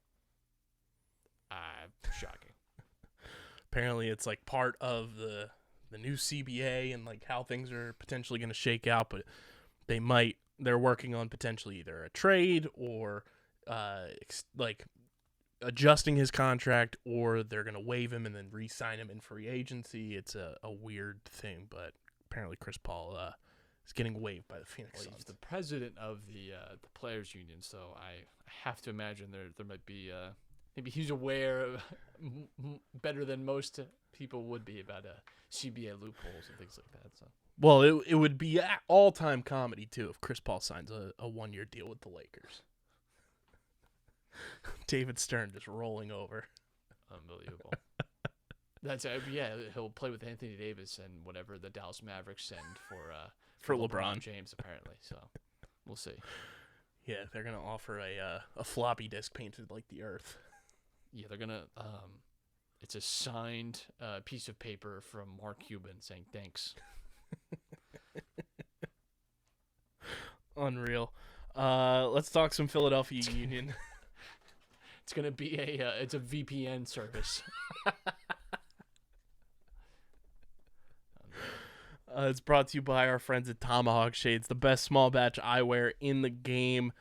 Shocking. Apparently it's like part of the new CBA and like how things are potentially going to shake out, but they might they're working on potentially either a trade or adjusting his contract, or they're going to waive him and then re-sign him in free agency. It's a weird thing, but apparently Chris Paul is getting waived by the Phoenix Suns. He's the president of the players union, so I have to imagine there might be maybe he's aware of better than most people would be about CBA loopholes and things like that. So. Well, it would be all-time comedy, too, if Chris Paul signs a one-year deal with the Lakers. David Stern just rolling over. Unbelievable. That's he'll play with Anthony Davis and whatever the Dallas Mavericks send for LeBron James, apparently. So we'll see. Yeah, they're going to offer a floppy disk painted like the Earth. Yeah, they're going to it's a signed piece of paper from Mark Cuban saying thanks. Unreal. Let's talk some Philadelphia Union. It's gonna be it's a VPN service. It's brought to you by our friends at Tomahawk Shades, the best small batch eyewear in the game.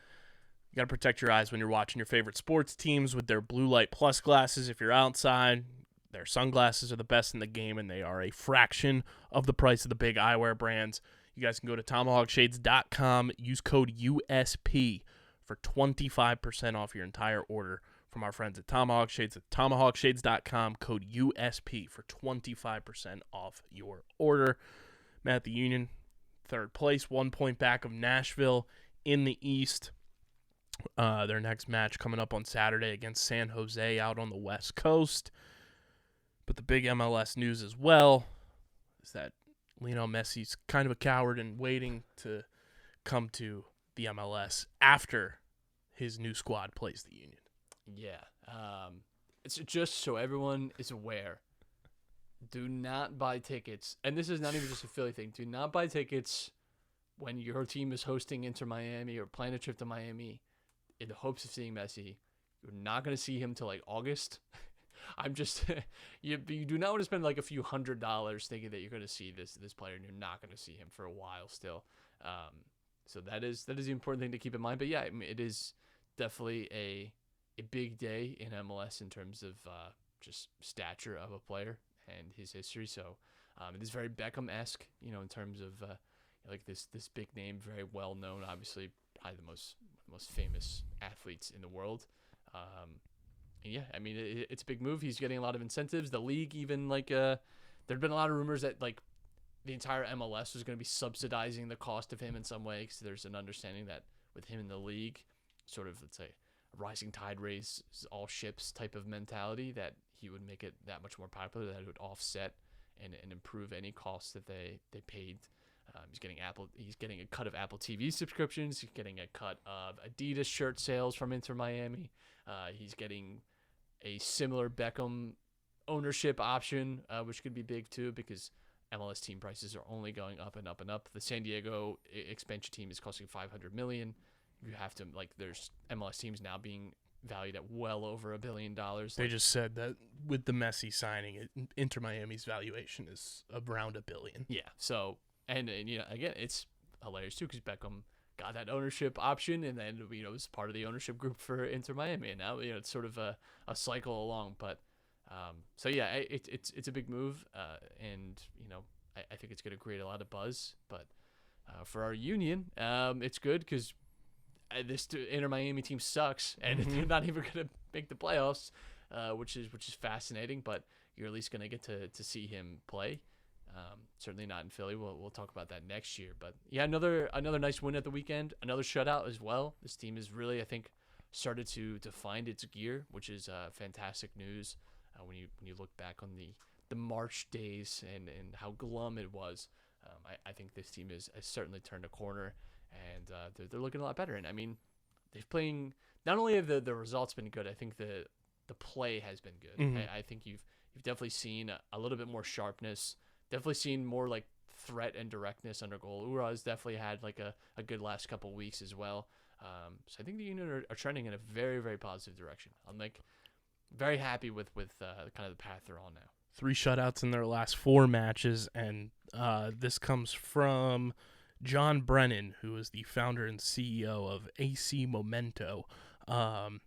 You gotta protect your eyes when you're watching your favorite sports teams with their blue light plus glasses. If you're outside, their sunglasses are the best in the game, and they are a fraction of the price of the big eyewear brands. You guys can go to tomahawkshades.com, use code USP for 25% off your entire order from our friends at Tomahawk Shades at tomahawkshades.com, code USP for 25% off your order. Matt, the Union, third place, 1 point back of Nashville in the East. Their next match coming up on Saturday against San Jose out on the West Coast. But the big MLS news as well is that Lionel Messi's kind of a coward and waiting to come to the MLS after his new squad plays the Union. Yeah. It's just so everyone is aware. Do not buy tickets. And this is not even just a Philly thing. Do not buy tickets when your team is hosting Inter Miami or planning a trip to Miami in the hopes of seeing Messi. You're not going to see him till like August. I'm just you do not want to spend like a few $100s thinking that you're going to see this player, and you're not going to see him for a while still. So that is the important thing to keep in mind. But yeah, I mean, it is definitely a big day in MLS in terms of just stature of a player and his history. So it is very Beckham-esque, in terms of like this big name, very well known, obviously probably the most famous athletes in the world. Yeah, I mean, it's a big move. He's getting a lot of incentives. The league even, there'd been a lot of rumors that, the entire MLS was going to be subsidizing the cost of him in some way, because there's an understanding that with him in the league, sort of, let's say, a rising tide raises all ships type of mentality, that he would make it that much more popular, that it would offset and improve any costs that they paid. He's getting a cut of Apple TV subscriptions. He's getting a cut of Adidas shirt sales from Inter Miami. He's getting a similar Beckham ownership option, which could be big too, because MLS team prices are only going up and up and up. The San Diego expansion team is costing $500 million. You have to there's MLS teams now being valued at well over $1 billion. They just said that with the Messi signing, Inter Miami's valuation is around $1 billion. Yeah. So and again, it's hilarious too, because Beckham got that ownership option, and then was part of the ownership group for Inter Miami, and now it's sort of a cycle along. But so yeah, it's a big move, and I think it's going to create a lot of buzz. But for our Union, it's good, because this Inter Miami team sucks, and they're not even going to make the playoffs, which is fascinating. But you're at least going to get to see him play. Certainly not in Philly. We'll talk about that next year. But yeah, another nice win at the weekend. Another shutout as well. This team is really, I think, started to find its gear, which is fantastic news. When you look back on the March days and how glum it was, I think this team has certainly turned a corner, and they're looking a lot better. And I mean, they've playing. Not only have the results been good, I think the play has been good. Mm-hmm. I think you've definitely seen a little bit more sharpness. Definitely seen more threat and directness under goal. Ura's definitely had a good last couple weeks as well. So I think the Union are trending in a very, very positive direction. I'm very happy with kind of the path they're on now. 3 shutouts in their last 4 matches, and this comes from John Brennan, who is the founder and CEO of AC Momento, and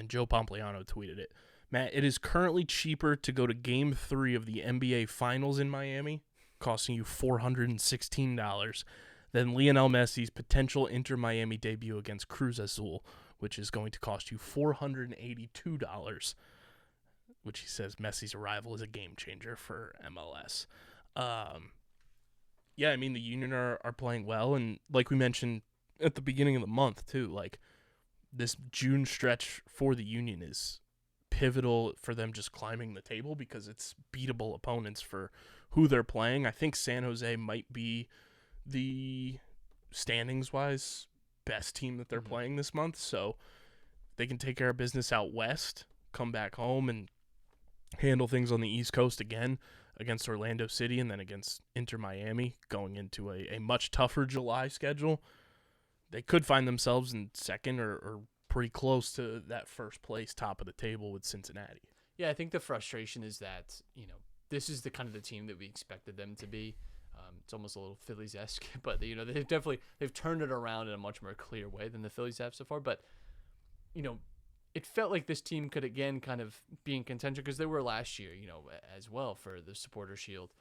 Joe Pompliano tweeted it. Matt, it is currently cheaper to go to Game 3 of the NBA Finals in Miami, costing you $416, than Lionel Messi's potential Inter-Miami debut against Cruz Azul, which is going to cost you $482, which he says Messi's arrival is a game changer for MLS. Yeah, I mean, the Union are playing well, and like we mentioned at the beginning of the month, too, like, this June stretch for the Union is pivotal for them just climbing the table because it's beatable opponents for who they're playing. I think San Jose might be the standings-wise best team that they're playing this month, so they can take care of business out west, come back home, and handle things on the East Coast again against Orlando City and then against Inter Miami, going into a much tougher July schedule. They could find themselves in second or pretty close to that first place, top of the table with Cincinnati. Yeah, I think the frustration is that, this is the kind of the team that we expected them to be. It's almost a little Phillies-esque, but they've turned it around in a much more clear way than the Phillies have so far. But it felt like this team could again kind of be in contention because they were last year, as well for the Supporter Shield.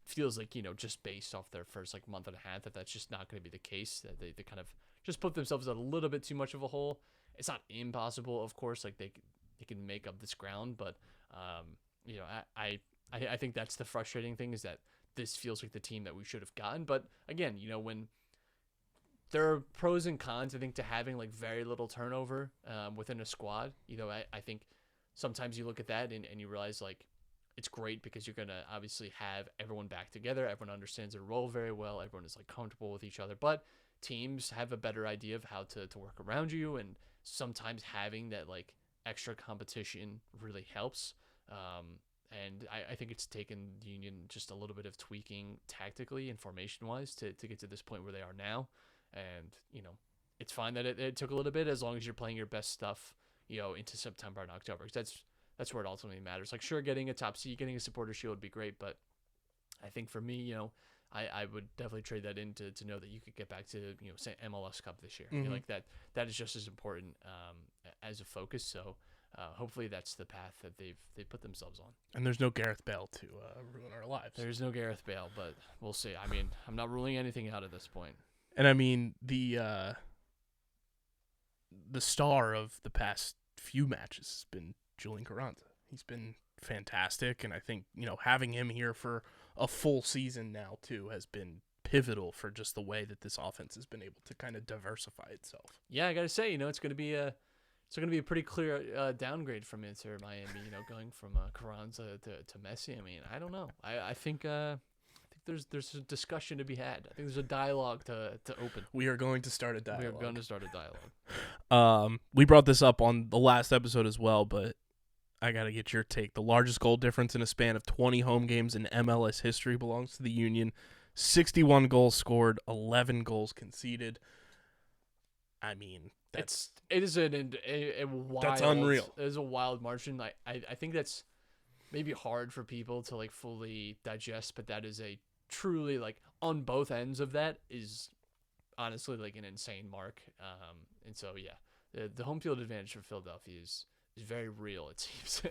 Feels like just based off their first month and a half that's just not going to be the case. That they kind of just put themselves in a little bit too much of a hole. It's not impossible, of course. They can make up this ground, but I think that's the frustrating thing is that this feels like the team that we should have gotten. But again, when there are pros and cons, I think, to having very little turnover within a squad. I think sometimes you look at that and you realize it's great because you're going to obviously have everyone back together. Everyone understands their role very well. Everyone is comfortable with each other, but teams have a better idea of how to work around you. And sometimes having that extra competition really helps. And I think it's taken the Union just a little bit of tweaking tactically and formation-wise to get to this point where they are now. And, it's fine that it took a little bit as long as you're playing your best stuff, into September and October. Because that's where it ultimately matters. Sure, getting a top seed, getting a Supporter Shield would be great. But I think for me, I would definitely trade that in to know that you could get back to, say MLS Cup this year. Mm-hmm. That is just as important as a focus. So hopefully that's the path that they put themselves on. And there's no Gareth Bale to ruin our lives. There's no Gareth Bale, but we'll see. I mean, I'm not ruling anything out at this point. And I mean, the star of the past few matches has been Julian Carranza. He's been fantastic, and I think, having him here for a full season now, too, has been pivotal for just the way that this offense has been able to kind of diversify itself. Yeah, I got to say, it's going to be a pretty clear downgrade from Inter Miami, going from Carranza to Messi. I mean, I don't know. I think there's a discussion to be had. I think there's a dialogue to open. We are going to start a dialogue. We are going to start a dialogue. We brought this up on the last episode as well, but I got to get your take. The largest goal difference in a span of 20 home games in MLS history belongs to the Union. 61 goals scored, 11 goals conceded. I mean, it is a wild. That's unreal. It is a wild margin. I think that's maybe hard for people to fully digest, but that is a truly on both ends of that is honestly an insane mark. And so yeah, the home field advantage for Philadelphia is very real, it seems.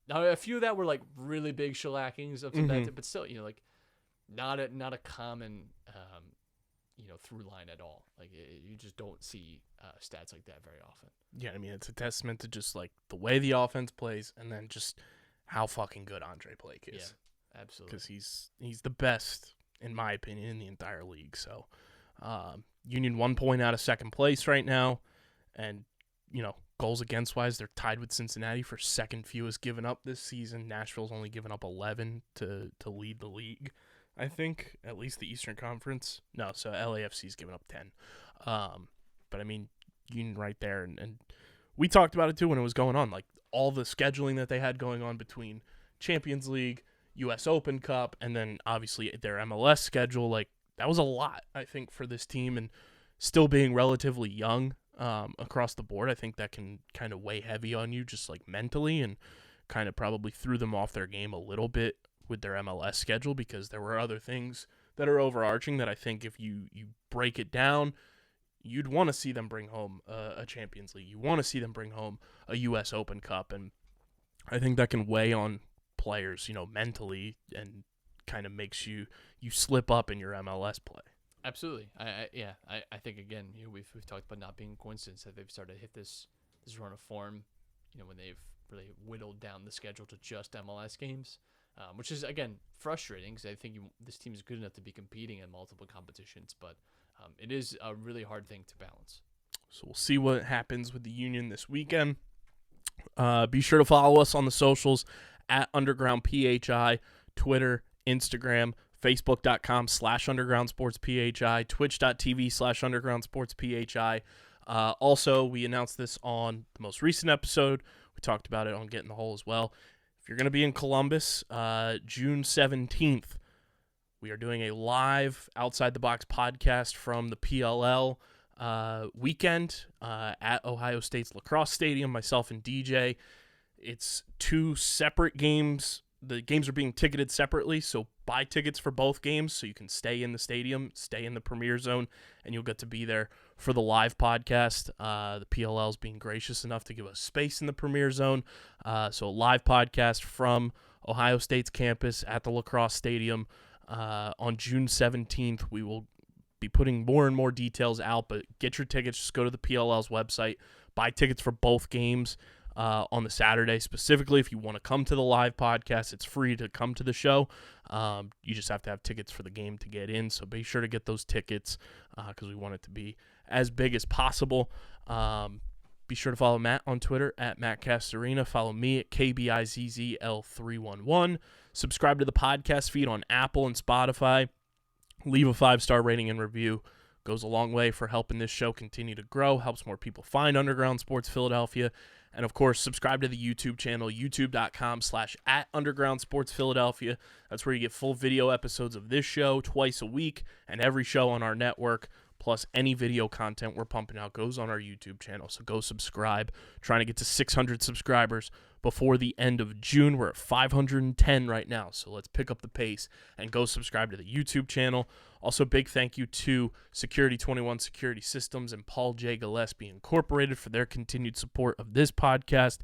Now a few of that were really big shellackings up to that, but still, not a common through line at all. You just don't see stats like that very often. Yeah, I mean, it's a testament to just the way the offense plays, and then just how fucking good Andre Blake is. Yeah, absolutely. Because he's the best, in my opinion, in the entire league. So, Union 1 point out of second place right now, and goals against wise, they're tied with Cincinnati for second fewest given up this season. Nashville's only given up 11 to lead the league, I think, at least the Eastern Conference. No, so LAFC's given up 10. But I mean, Union right there, and we talked about it too when it was going on, all the scheduling that they had going on between Champions League, U.S. Open Cup, and then obviously their MLS schedule. That was a lot, I think, for this team, and still being relatively young across the board. I think that can kind of weigh heavy on you just mentally, and kind of probably threw them off their game a little bit with their MLS schedule because there were other things that are overarching that I think if you break it down, you'd want to see them bring home a Champions League. You want to see them bring home a U.S. Open Cup, and I think that can weigh on players, mentally, and kind of makes you slip up in your MLS play. Absolutely. I think, again, we've talked about not being a coincidence that they've started to hit this run of form, when they've really whittled down the schedule to just MLS games, which is, again, frustrating because I think this team is good enough to be competing in multiple competitions, but it is a really hard thing to balance. So we'll see what happens with the Union this weekend. Be sure to follow us on the socials at Underground PHI, Twitter, Instagram, Facebook.com/UndergroundSportsPHI, Twitch.tv/UndergroundSportsPHI. Also, we announced this on the most recent episode. We talked about it on Get in the Hole as well. If you're going to be in Columbus, June 17th, we are doing a live Outside the Box podcast from the PLL weekend at Ohio State's Lacrosse Stadium, myself and DJ. It's 2 separate games. The games are being ticketed separately, so buy tickets for both games so you can stay in the stadium, stay in the Premier Zone, and you'll get to be there for the live podcast. The PLL is being gracious enough to give us space in the Premier Zone. So a live podcast from Ohio State's campus at the Lacrosse Stadium on June 17th. We will be putting more and more details out, but get your tickets. Just go to the PLL's website, buy tickets for both games. On the Saturday, specifically, if you want to come to the live podcast, it's free to come to the show. You just have to have tickets for the game to get in, so be sure to get those tickets because we want it to be as big as possible. Be sure to follow Matt on Twitter at Matt Castorina. Follow me at KBIZZL311. Subscribe to the podcast feed on Apple and Spotify. Leave a 5-star rating and review. Goes a long way for helping this show continue to grow, helps more people find Underground Sports Philadelphia. And, of course, subscribe to the YouTube channel, youtube.com/@UndergroundSportsPhiladelphia. That's where you get full video episodes of this show twice a week, and every show on our network, plus any video content we're pumping out goes on our YouTube channel. So go subscribe. Trying to get to 600 subscribers before the end of June. We're at 510 right now, so let's pick up the pace and go subscribe to the YouTube channel. Also, big thank you to Security 21 Security Systems and Paul J. Gillespie Incorporated for their continued support of this podcast.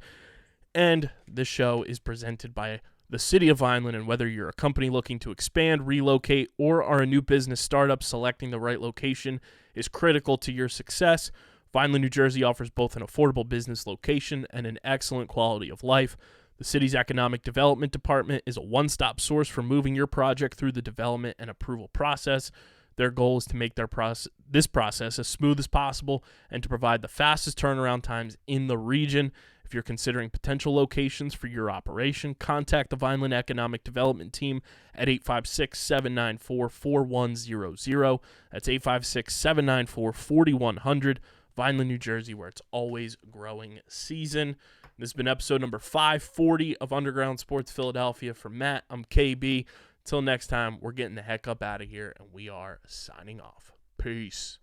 And this show is presented by the City of Vineland, and whether you're a company looking to expand, relocate, or are a new business startup, selecting the right location is critical to your success. Vineland, New Jersey offers both an affordable business location and an excellent quality of life. The city's Economic Development Department is a one-stop source for moving your project through the development and approval process. Their goal is to make this process as smooth as possible and to provide the fastest turnaround times in the region. If you're considering potential locations for your operation, contact the Vineland Economic Development Team at 856-794-4100. That's 856-794-4100. Vineland, New Jersey, where it's always growing season. This has been episode number 540 of Underground Sports Philadelphia. For Matt, I'm KB. Till next time, we're getting the heck up out of here, and we are signing off. Peace.